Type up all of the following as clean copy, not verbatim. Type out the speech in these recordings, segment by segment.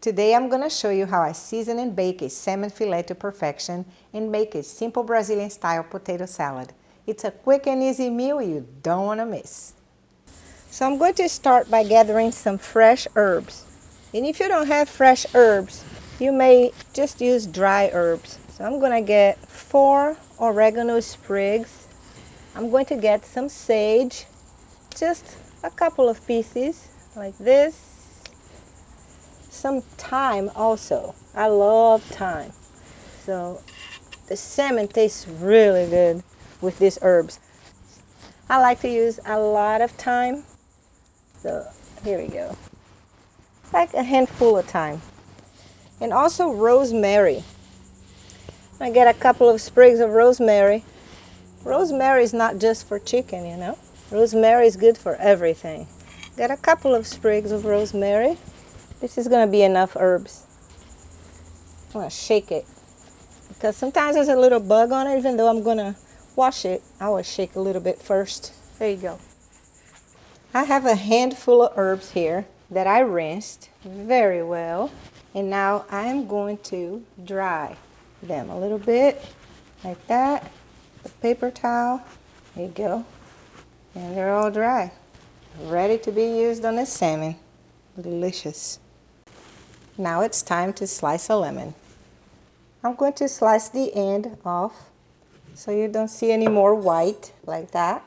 Today I'm going to show you how I season and bake a salmon fillet to perfection and make a simple Brazilian style potato salad. It's a quick and easy meal you don't want to miss. So I'm going to start by gathering some fresh herbs. And if you don't have fresh herbs, you may just use dry herbs. So I'm going to get 4 oregano sprigs. I'm going to get some sage, just a couple of pieces like this. Some thyme also. I love thyme. So the salmon tastes really good with these herbs. I like to use a lot of thyme. So here we go. Like a handful of thyme. And also rosemary. I get a couple of sprigs of rosemary. Rosemary is not just for chicken, you know. Rosemary is good for everything. Get a couple of sprigs of rosemary. This is going to be enough herbs. I'm going to shake it because sometimes there's a little bug on it. Even though I'm going to wash it, I will shake a little bit first. There you go. I have a handful of herbs here that I rinsed very well. And now I am going to dry them a little bit like that. The paper towel. There you go. And they're all dry. Ready to be used on the salmon. Delicious. Now it's time to slice a lemon. I'm going to slice the end off so you don't see any more white like that.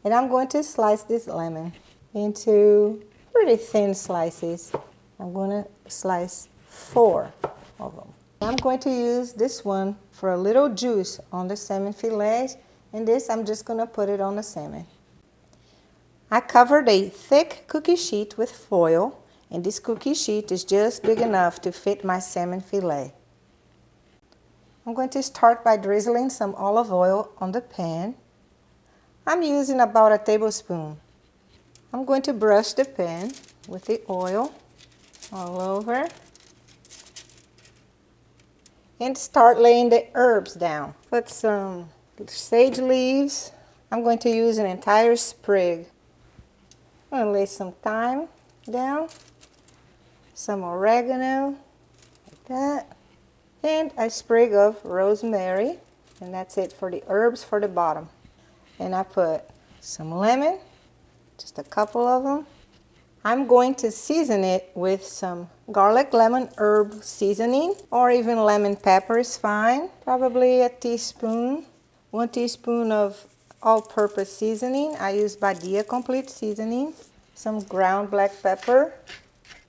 And I'm going to slice this lemon into pretty thin slices. I'm going to slice 4 of them. I'm going to use this one for a little juice on the salmon fillets, and this I'm just going to put it on the salmon. I covered a thick cookie sheet with foil. And this cookie sheet is just big enough to fit my salmon fillet. I'm going to start by drizzling some olive oil on the pan. I'm using about a tablespoon. I'm going to brush the pan with the oil all over. And start laying the herbs down. Put some sage leaves. I'm going to use an entire sprig. I'm going to lay some thyme down. Some oregano, like that, and a sprig of rosemary, and that's it for the herbs for the bottom. And I put some lemon, just a couple of them. I'm going to season it with some garlic lemon herb seasoning, or even lemon pepper is fine. Probably a teaspoon, 1 teaspoon of all-purpose seasoning. I use Badia Complete Seasoning. Some ground black pepper.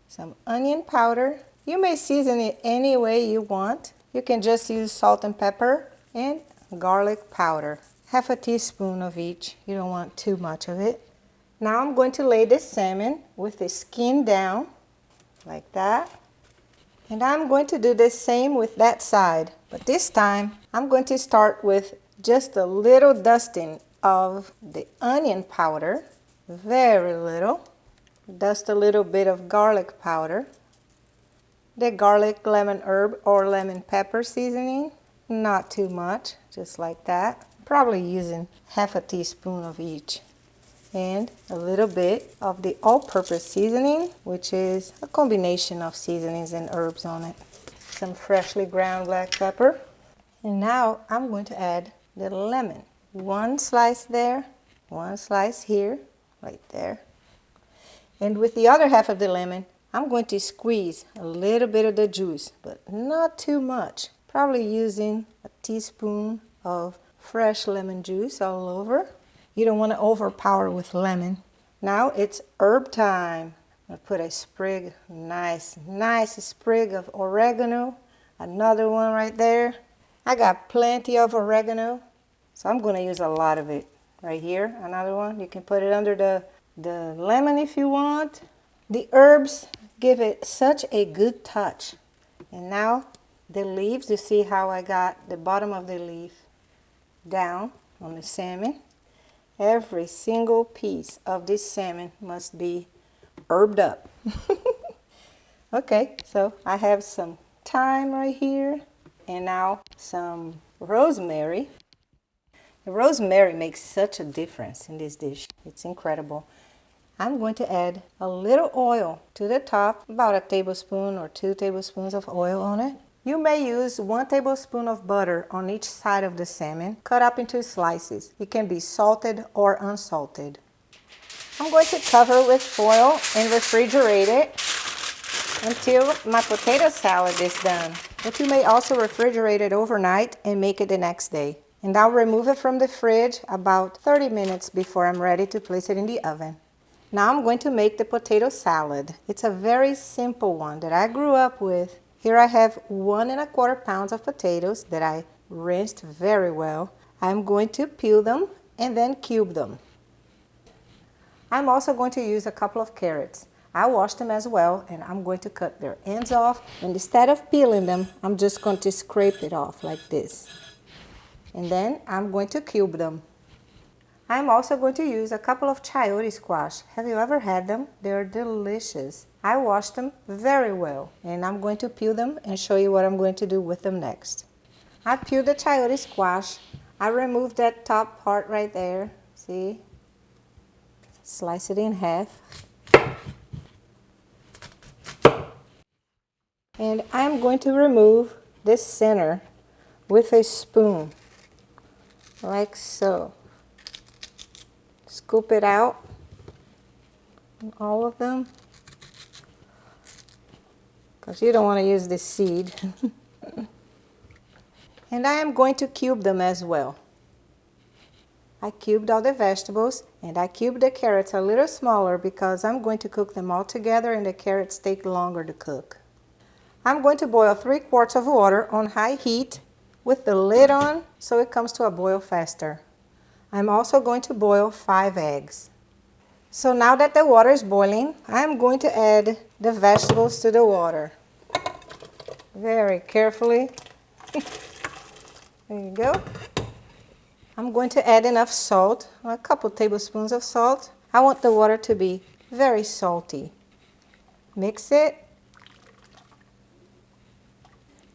Some onion powder. You may season it any way you want. You can just use salt and pepper and garlic powder. Half a teaspoon of each. You don't want too much of it. Now I'm going to lay this salmon with the skin down like that. And I'm going to do the same with that side. But this time I'm going to start with just a little dusting of the onion powder. Very little. Dust a little bit of garlic powder, the garlic lemon herb or lemon pepper seasoning, not too much, just like that. Probably using half a teaspoon of each. And a little bit of the all-purpose seasoning, which is a combination of seasonings and herbs on it. Some freshly ground black pepper. And now I'm going to add the lemon. 1 slice there, 1 slice here, right there. And with the other half of the lemon, I'm going to squeeze a little bit of the juice, but not too much. Probably using a teaspoon of fresh lemon juice all over. You don't want to overpower with lemon. Now it's herb time. I'm going to put a sprig, nice sprig of oregano. Another one right there. I got plenty of oregano, so I'm going to use a lot of it. Right here, another one. You can put it under the lemon if you want. The herbs give it such a good touch. And now the leaves, you see how I got the bottom of the leaf down on the salmon. Every single piece of this salmon must be herbed up. Okay, so I have some thyme right here and now some rosemary. The rosemary makes such a difference in this dish. It's incredible. I'm going to add a little oil to the top, about a tablespoon or 2 tablespoons of oil on it. You may use 1 tablespoon of butter on each side of the salmon, cut up into slices. It can be salted or unsalted. I'm going to cover it with foil and refrigerate it until my potato salad is done. But you may also refrigerate it overnight and make it the next day. And I'll remove it from the fridge about 30 minutes before I'm ready to place it in the oven. Now I'm going to make the potato salad. It's a very simple one that I grew up with. Here I have 1 1/4 pounds of potatoes that I rinsed very well. I'm going to peel them and then cube them. I'm also going to use a couple of carrots. I washed them as well, and I'm going to cut their ends off. And instead of peeling them, I'm just going to scrape it off like this. And then I'm going to cube them. I'm also going to use a couple of chayote squash. Have you ever had them? They're delicious. I washed them very well, and I'm going to peel them and show you what I'm going to do with them next. I peeled the chayote squash. I removed that top part right there. See? Slice it in half. And I'm going to remove this center with a spoon, like so. Scoop it out, all of them, because you don't want to use the seed. And I am going to cube them as well. I cubed all the vegetables, and I cubed the carrots a little smaller because I'm going to cook them all together and the carrots take longer to cook. I'm going to boil 3 quarts of water on high heat with the lid on so it comes to a boil faster. I'm also going to boil 5 eggs. So now that the water is boiling, I'm going to add the vegetables to the water. Very carefully. There you go. I'm going to add enough salt, a couple tablespoons of salt. I want the water to be very salty. Mix it.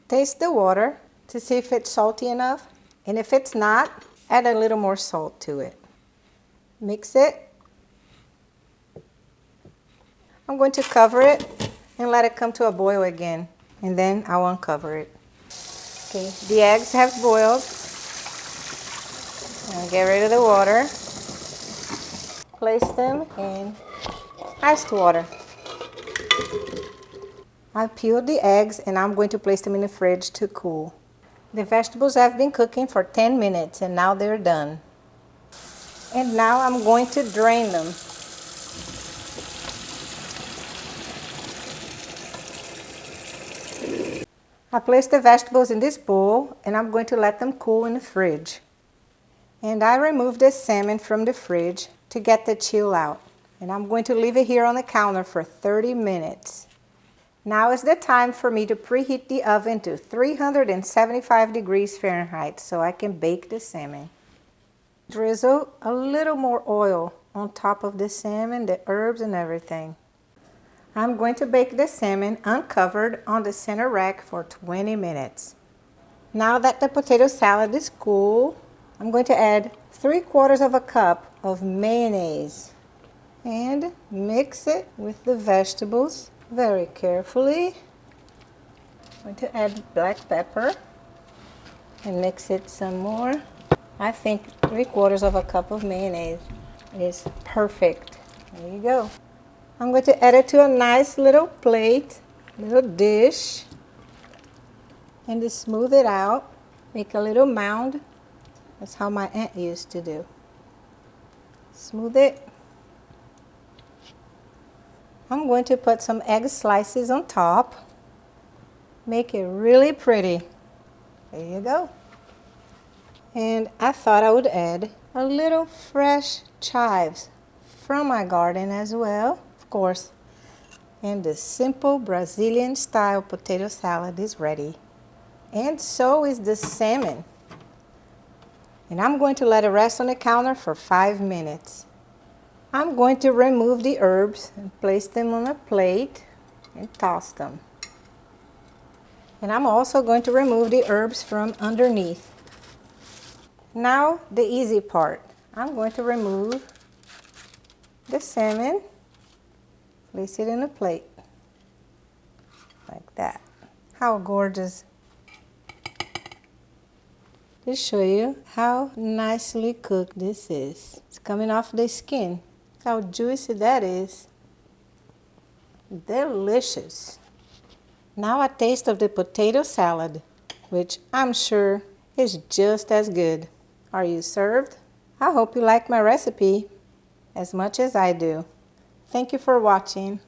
Taste the water to see if it's salty enough. And if it's not, add a little more salt to it. Mix it. I'm going to cover it and let it come to a boil again. And then I'll uncover it. Okay, the eggs have boiled. I'll get rid of the water. Place them in iced water. I peeled the eggs and I'm going to place them in the fridge to cool. The vegetables have been cooking for 10 minutes and now they're done. And now I'm going to drain them. I placed the vegetables in this bowl and I'm going to let them cool in the fridge. And I removed the salmon from the fridge to get the chill out. And I'm going to leave it here on the counter for 30 minutes. Now is the time for me to preheat the oven to 375 degrees Fahrenheit so I can bake the salmon. Drizzle a little more oil on top of the salmon, the herbs and everything. I'm going to bake the salmon uncovered on the center rack for 20 minutes. Now that the potato salad is cool, I'm going to add 3/4 of a cup of mayonnaise and mix it with the vegetables very carefully. I'm going to add black pepper and mix it some more. I think 3/4 of a cup of mayonnaise is perfect. There you go. I'm going to add it to a nice little plate, little dish, and to smooth it out, make a little mound. That's how my aunt used to do. Smooth it. I'm going to put some egg slices on top. Make it really pretty. There you go. And I thought I would add a little fresh chives from my garden as well, of course. And the simple Brazilian style potato salad is ready. And so is the salmon. And I'm going to let it rest on the counter for 5 minutes. I'm going to remove the herbs and place them on a plate and toss them. And I'm also going to remove the herbs from underneath. Now the easy part. I'm going to remove the salmon, place it in a plate, like that. How gorgeous. Just show you how nicely cooked this is. It's coming off the skin. How juicy that is. Delicious. Now a taste of the potato salad, which I'm sure is just as good. Are you served? I hope you like my recipe as much as I do. Thank you for watching.